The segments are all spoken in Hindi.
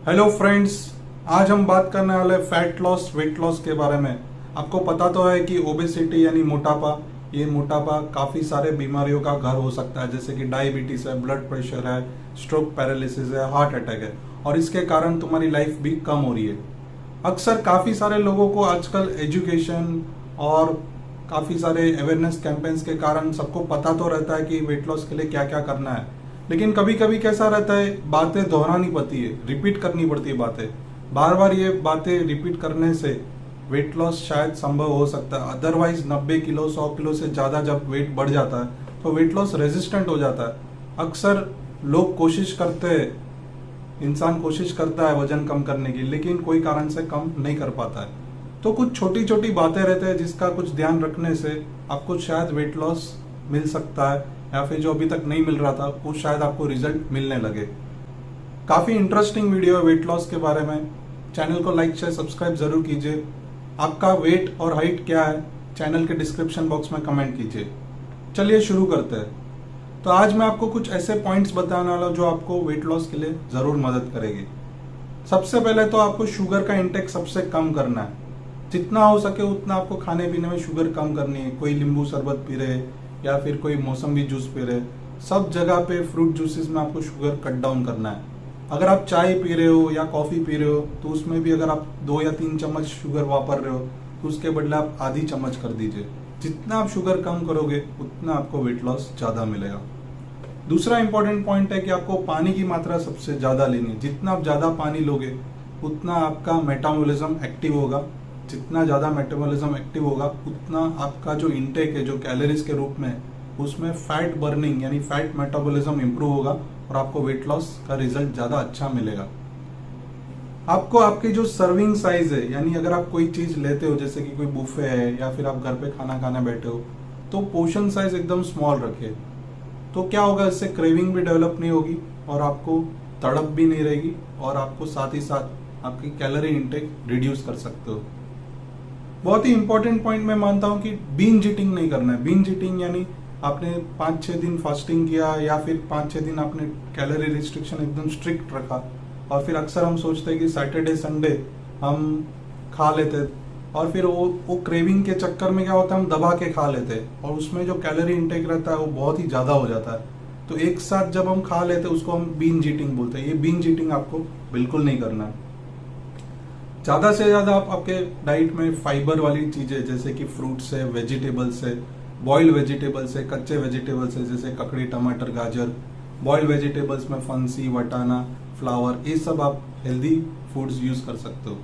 हेलो फ्रेंड्स, आज हम बात करने वाले फैट लॉस वेट लॉस के बारे में। आपको पता तो है कि ओबेसिटी यानी मोटापा, ये मोटापा काफ़ी सारे बीमारियों का घर हो सकता है, जैसे कि डायबिटीज़ है, ब्लड प्रेशर है, स्ट्रोक पैरालिसिस है, हार्ट अटैक है, और इसके कारण तुम्हारी लाइफ भी कम हो रही है। अक्सर काफ़ी सारे लोगों को आजकल एजुकेशन और काफ़ी सारे अवेयरनेस कैंपेन्स के कारण सबको पता तो रहता है कि वेट लॉस के लिए क्या क्या करना है, लेकिन कभी कभी कैसा रहता है, बातें दोहरानी पड़ती है, रिपीट करनी पड़ती है बातें। बार बार ये बातें रिपीट करने से वेट लॉस शायद संभव हो सकता है। अदरवाइज 90 किलो 100 किलो से ज़्यादा जब वेट बढ़ जाता है तो वेट लॉस रेजिस्टेंट हो जाता है। अक्सर लोग कोशिश करते हैं, इंसान कोशिश करता है वजन कम करने की, लेकिन कोई कारण से कम नहीं कर पाता है। तो कुछ छोटी छोटी बातें रहते हैं जिसका कुछ ध्यान रखने से आपको शायद वेट लॉस मिल सकता है, या फिर जो अभी तक नहीं मिल रहा था वो शायद आपको रिजल्ट मिलने लगे। काफ़ी इंटरेस्टिंग वीडियो है वेट लॉस के बारे में। चैनल को लाइक शेयर सब्सक्राइब जरूर कीजिए। आपका वेट और हाइट क्या है, चैनल के डिस्क्रिप्शन बॉक्स में कमेंट कीजिए। चलिए शुरू करते हैं। तो आज मैं आपको कुछ ऐसे पॉइंट्स बताने वाला हूं जो आपको वेट लॉस के लिए ज़रूर मदद करेगी। सबसे पहले तो आपको शुगर का इंटेक सबसे कम करना है। जितना हो सके उतना आपको खाने पीने में शुगर कम करनी है। कोई नींबू शरबत पी रहे या फिर कोई मौसमी जूस पी रहे, सब जगह पे फ्रूट जूसेस में आपको शुगर कट डाउन करना है। अगर आप चाय पी रहे हो या कॉफ़ी पी रहे हो तो उसमें भी अगर आप 2 या 3 चम्मच शुगर वापर रहे हो तो उसके बदले आप आधी चम्मच कर दीजिए। जितना आप शुगर कम करोगे उतना आपको वेट लॉस ज़्यादा मिलेगा। दूसरा इंपॉर्टेंट पॉइंट है कि आपको पानी की मात्रा सबसे ज़्यादा लेनी है। जितना आप ज़्यादा पानी लोगे उतना आपका मेटाबॉलिज्म एक्टिव होगा। जितना ज़्यादा मेटाबॉलिज्म एक्टिव होगा उतना आपका जो इंटेक है, जो कैलोरीज के रूप में, उसमें फैट बर्निंग यानी फैट मेटाबॉलिज्म इंप्रूव होगा और आपको वेट लॉस का रिजल्ट ज़्यादा अच्छा मिलेगा। आपको आपकी जो सर्विंग साइज है, यानी अगर आप कोई चीज़ लेते हो जैसे कि कोई बुफे है या फिर आप घर पे खाना खाने बैठे हो, तो पोर्शन साइज एकदम स्मॉल रखिए। तो क्या होगा, इससे क्रेविंग भी डेवलप नहीं होगी और आपको तड़प भी नहीं रहेगी, और आपको साथ ही साथ आपकी कैलोरी इंटेक रिड्यूस कर सकते हो। बहुत ही इंपॉर्टेंट पॉइंट मैं मानता हूं कि बिंज ईटिंग नहीं करना है। बिंज ईटिंग यानी आपने 5-6 दिन फास्टिंग किया या फिर 5-6 दिन आपने कैलोरी रिस्ट्रिक्शन एकदम स्ट्रिक्ट रखा, और फिर अक्सर हम सोचते हैं कि सैटरडे संडे हम खा लेते, और फिर वो क्रेविंग के चक्कर में क्या होता है, हम दबा के खा लेते हैं और उसमें जो कैलोरी इंटेक रहता है वो बहुत ही ज़्यादा हो जाता है। तो एक साथ जब हम खा लेते हैं उसको हम बिंज ईटिंग बोलते हैं। ये बिंज ईटिंग आपको बिल्कुल नहीं करना है। ज़्यादा से ज़्यादा आप आपके डाइट में फाइबर वाली चीज़ें जैसे कि फ्रूट्स है, वेजिटेबल्स है, बॉइल्ड वेजिटेबल्स है, कच्चे वेजिटेबल्स है जैसे ककड़ी, टमाटर, गाजर, बॉइल्ड वेजिटेबल्स में फंसी, वटाना, फ्लावर, ये सब आप हेल्दी फूड्स यूज़ कर सकते हो।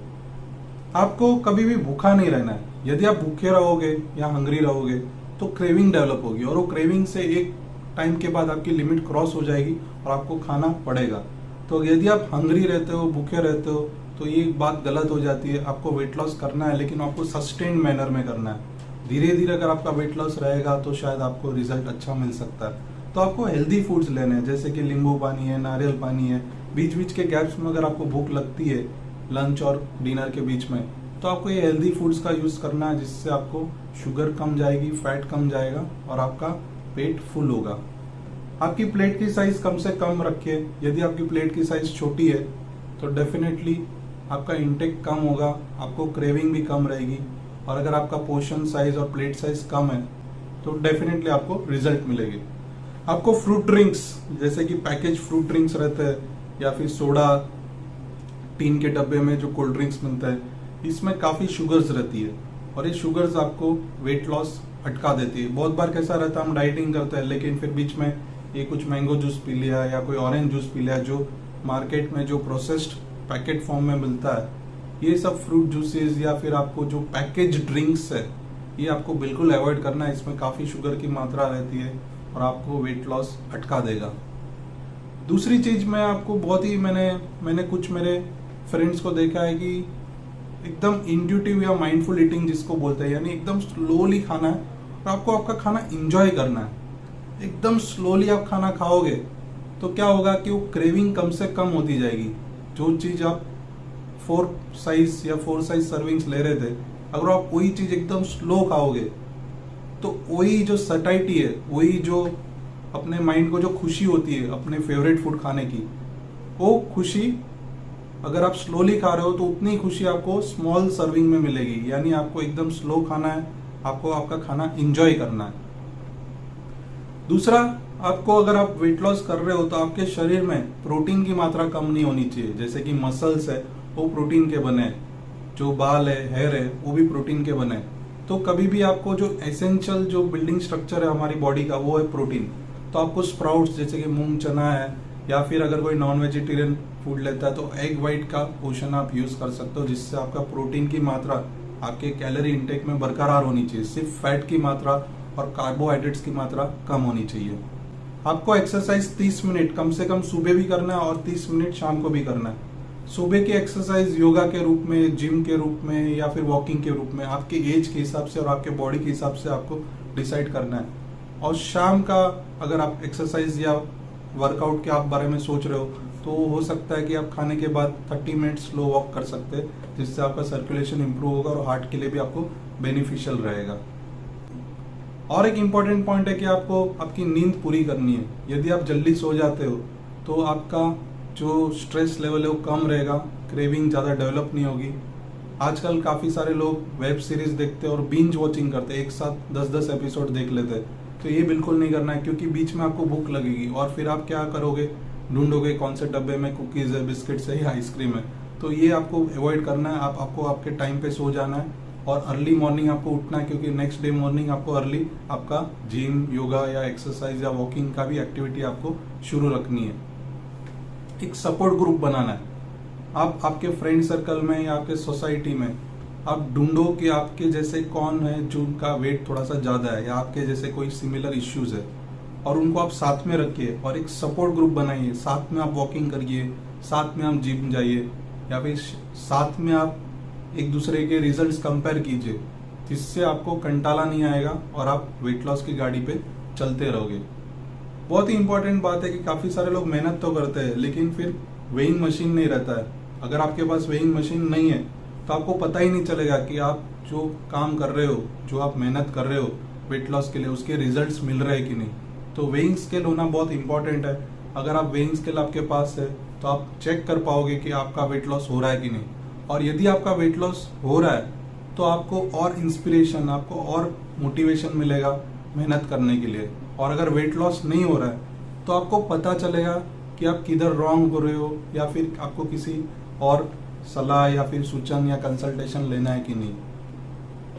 आपको कभी भी भूखा नहीं रहना है। यदि आप भूखे रहोगे या हंग्री रहोगे तो क्रेविंग डेवलप होगी, और वो क्रेविंग से एक टाइम के बाद आपकी लिमिट क्रॉस हो जाएगी और आपको खाना पड़ेगा। तो यदि आप हंग्री रहते हो, भूखे रहते हो, तो ये बात गलत हो जाती है। आपको वेट लॉस करना है लेकिन आपको सस्टेन्ड मैनर में करना है। धीरे धीरे अगर आपका वेट लॉस रहेगा तो शायद आपको रिजल्ट अच्छा मिल सकता है। तो आपको हेल्दी फूड्स लेने हैं जैसे कि नींबू पानी है, नारियल पानी है। बीच बीच के गैप्स में अगर आपको भूख लगती है लंच और डिनर के बीच में, तो आपको ये हेल्दी फूड्स का यूज़ करना है, जिससे आपको शुगर कम जाएगी, फैट कम जाएगा और आपका पेट फुल होगा। आपकी प्लेट की साइज कम से कम रखिए। यदि आपकी प्लेट की साइज छोटी है तो डेफिनेटली आपका इंटेक कम होगा, आपको क्रेविंग भी कम रहेगी, और अगर आपका पोर्शन साइज और प्लेट साइज कम है तो डेफिनेटली आपको रिजल्ट मिलेगी। आपको फ्रूट ड्रिंक्स जैसे कि पैकेज फ्रूट ड्रिंक्स रहते हैं या फिर सोडा, टीन के डब्बे में जो कोल्ड ड्रिंक्स मिलता है, इसमें काफ़ी शुगर्स रहती है और ये शुगर्स आपको वेट लॉस अटका देती है। बहुत बार कैसा रहता है, हम डाइटिंग करते हैं लेकिन फिर बीच में ये कुछ मैंगो जूस पी लिया या कोई ऑरेंज जूस पी लिया, जो मार्केट में जो प्रोसेस्ड पैकेट फॉर्म में मिलता है, ये सब फ्रूट जूसेस या फिर आपको जो पैकेज ड्रिंक्स है, ये आपको बिल्कुल अवॉइड करना है। इसमें काफ़ी शुगर की मात्रा रहती है और आपको वेट लॉस अटका देगा। दूसरी चीज़ मैं आपको बहुत ही मैंने कुछ मेरे फ्रेंड्स को देखा है कि एकदम इंट्यूटिव या माइंडफुल ईटिंग जिसको बोलते हैं, यानी एकदम स्लोली खाना है और आपको आपका खाना इंजॉय करना है। एकदम स्लोली आप खाना खाओगे तो क्या होगा कि वो क्रेविंग कम से कम होती जाएगी। जो चीज़ आप 4 साइज सर्विंग्स ले रहे थे, अगर आप वही चीज़ एकदम स्लो खाओगे तो वही जो सटाइटी है, वही जो अपने माइंड को जो खुशी होती है अपने फेवरेट फूड खाने की, वो खुशी अगर आप स्लोली खा रहे हो तो उतनी खुशी आपको स्मॉल सर्विंग में मिलेगी, यानी आपको एकदम स्लो खाना है, आपको आपका खाना एंजॉय करना है। दूसरा, आपको अगर आप वेट लॉस कर रहे हो तो आपके शरीर में प्रोटीन की मात्रा कम नहीं होनी चाहिए। जैसे कि मसल्स है वो प्रोटीन के बने, जो बाल है, हेयर है, वो भी प्रोटीन के बने। तो कभी भी आपको जो एसेंशियल जो बिल्डिंग स्ट्रक्चर है हमारी बॉडी का वो है प्रोटीन। तो आपको स्प्राउट्स जैसे कि मूंग चना है, या फिर अगर कोई नॉन वेजिटेरियन फूड लेता है तो एग वाइट का पोर्शन आप यूज कर सकते हो, जिससे आपका प्रोटीन की मात्रा आपके कैलोरी इंटेक में बरकरार होनी चाहिए। सिर्फ फैट की मात्रा और कार्बोहाइड्रेट्स की मात्रा कम होनी चाहिए। आपको एक्सरसाइज 30 मिनट कम से कम सुबह भी करना है और 30 मिनट शाम को भी करना है। सुबह की एक्सरसाइज योगा के रूप में, जिम के रूप में या फिर वॉकिंग के रूप में आपके एज के हिसाब से और आपके बॉडी के हिसाब से आपको डिसाइड करना है। और शाम का अगर आप एक्सरसाइज या वर्कआउट के आप बारे में सोच रहे हो तो हो सकता है कि आप खाने के बाद 30 मिनट स्लो वॉक कर सकते हैं, जिससे आपका सर्कुलेशन इंप्रूव होगा और हार्ट के लिए भी आपको बेनिफिशियल रहेगा। और एक इम्पॉर्टेंट पॉइंट है कि आपको आपकी नींद पूरी करनी है। यदि आप जल्दी सो जाते हो तो आपका जो स्ट्रेस लेवल है वो कम रहेगा, क्रेविंग ज़्यादा डेवलप नहीं होगी। आजकल काफ़ी सारे लोग वेब सीरीज देखते हैं और बिंज वॉचिंग करते हैं, एक साथ 10-10 एपिसोड देख लेते हैं। तो ये बिल्कुल नहीं करना है, क्योंकि बीच में आपको भूख लगेगी और फिर आप क्या करोगे, ढूंढोगे कौन से डब्बे में कुकीज़ है, बिस्किट्स है या आइसक्रीम है। तो ये आपको अवॉइड करना है। आपको आपके टाइम पे सो जाना है और अर्ली मॉर्निंग आपको उठना है, क्योंकि नेक्स्ट डे मॉर्निंग आपको अर्ली आपका जिम, योगा या एक्सरसाइज या वॉकिंग का भी एक्टिविटी आपको शुरू रखनी है। एक सपोर्ट ग्रुप बनाना है। आप आपके फ्रेंड सर्कल में या आपके सोसाइटी में आप ढूंढो कि आपके जैसे कौन है जिनका वेट थोड़ा सा ज़्यादा है या आपके जैसे कोई सिमिलर इश्यूज है, और उनको आप साथ में रखिए और एक सपोर्ट ग्रुप बनाइए। साथ में आप वॉकिंग करिए, साथ में आप जिम जाइए, या फिर साथ में आप एक दूसरे के रिजल्ट्स कंपेयर कीजिए, जिससे आपको कंटाला नहीं आएगा और आप वेट लॉस की गाड़ी पे चलते रहोगे। बहुत ही इंपॉर्टेंट बात है कि काफ़ी सारे लोग मेहनत तो करते हैं लेकिन फिर वेइंग मशीन नहीं रहता है। अगर आपके पास वेइंग मशीन नहीं है तो आपको पता ही नहीं चलेगा कि आप जो काम कर रहे हो, जो आप मेहनत कर रहे हो वेट लॉस के लिए, उसके रिजल्ट्स मिल रहे हैं कि नहीं। तो वेइंग स्केल होना बहुत इंपॉर्टेंट है। अगर आप वेइंग स्केल आपके पास है तो आप चेक कर पाओगे कि आपका वेट लॉस हो रहा है कि नहीं। और यदि आपका वेट लॉस हो रहा है तो आपको और इंस्पिरेशन, आपको और मोटिवेशन मिलेगा मेहनत करने के लिए। और अगर वेट लॉस नहीं हो रहा है तो आपको पता चलेगा कि आप किधर रॉन्ग हो रहे हो, या फिर आपको किसी और सलाह या फिर सूचन या कंसल्टेशन लेना है कि नहीं।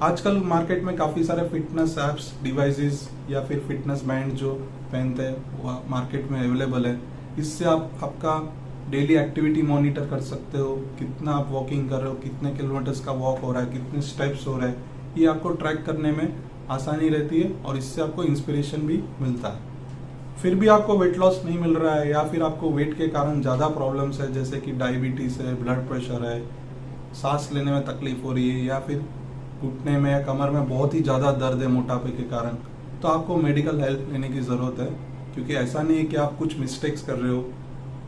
आजकल मार्केट में काफ़ी सारे फिटनेस ऐप्स, डिवाइसेस या फिर फिटनेस बैंड जो पहनते हैं वो मार्केट में अवेलेबल है। इससे आप आपका डेली एक्टिविटी मॉनिटर कर सकते हो, कितना आप वॉकिंग कर रहे हो, कितने किलोमीटर्स का वॉक हो रहा है, कितने स्टेप्स हो रहे हैं। ये आपको ट्रैक करने में आसानी रहती है और इससे आपको इंस्पिरेशन भी मिलता है। फिर भी आपको वेट लॉस नहीं मिल रहा है, या फिर आपको वेट के कारण ज़्यादा प्रॉब्लम्स है, जैसे कि डायबिटीज़ है, ब्लड प्रेशर है, सांस लेने में तकलीफ हो रही है, या फिर घुटने में या कमर में बहुत ही ज़्यादा दर्द है मोटापे के कारण, तो आपको मेडिकल हेल्प लेने की ज़रूरत है। क्योंकि ऐसा नहीं है कि आप कुछ मिस्टेक्स कर रहे हो,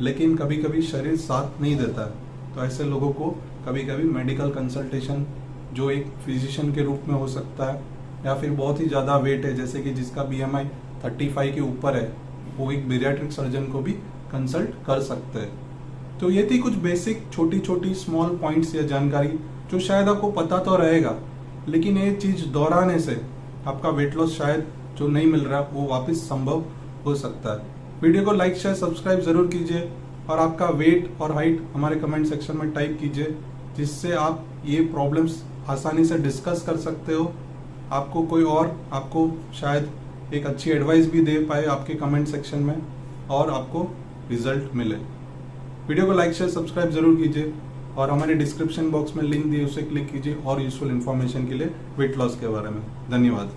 लेकिन कभी कभी शरीर साथ नहीं देता है। तो ऐसे लोगों को कभी कभी मेडिकल कंसल्टेशन, जो एक फिजिशियन के रूप में हो सकता है, या फिर बहुत ही ज़्यादा वेट है जैसे कि जिसका BMI 35 के ऊपर है, वो एक बीरियाट्रिक सर्जन को भी कंसल्ट कर सकते हैं। तो ये थी कुछ बेसिक छोटी छोटी स्मॉल पॉइंट्स या जानकारी जो शायद आपको पता तो रहेगा, लेकिन ये चीज़ दोहराने से आपका वेट लॉस शायद जो नहीं मिल रहा है वो वापस संभव हो सकता है। वीडियो को लाइक, शेयर, सब्सक्राइब जरूर कीजिए और आपका वेट और हाइट हमारे कमेंट सेक्शन में टाइप कीजिए, जिससे आप ये प्रॉब्लम्स आसानी से डिस्कस कर सकते हो। आपको कोई और आपको शायद एक अच्छी एडवाइस भी दे पाए आपके कमेंट सेक्शन में और आपको रिजल्ट मिले। वीडियो को लाइक, शेयर, सब्सक्राइब जरूर कीजिए और हमारे डिस्क्रिप्शन बॉक्स में लिंक दिए उसे क्लिक कीजिए और यूजफुल इन्फॉर्मेशन के लिए वेट लॉस के बारे में। धन्यवाद।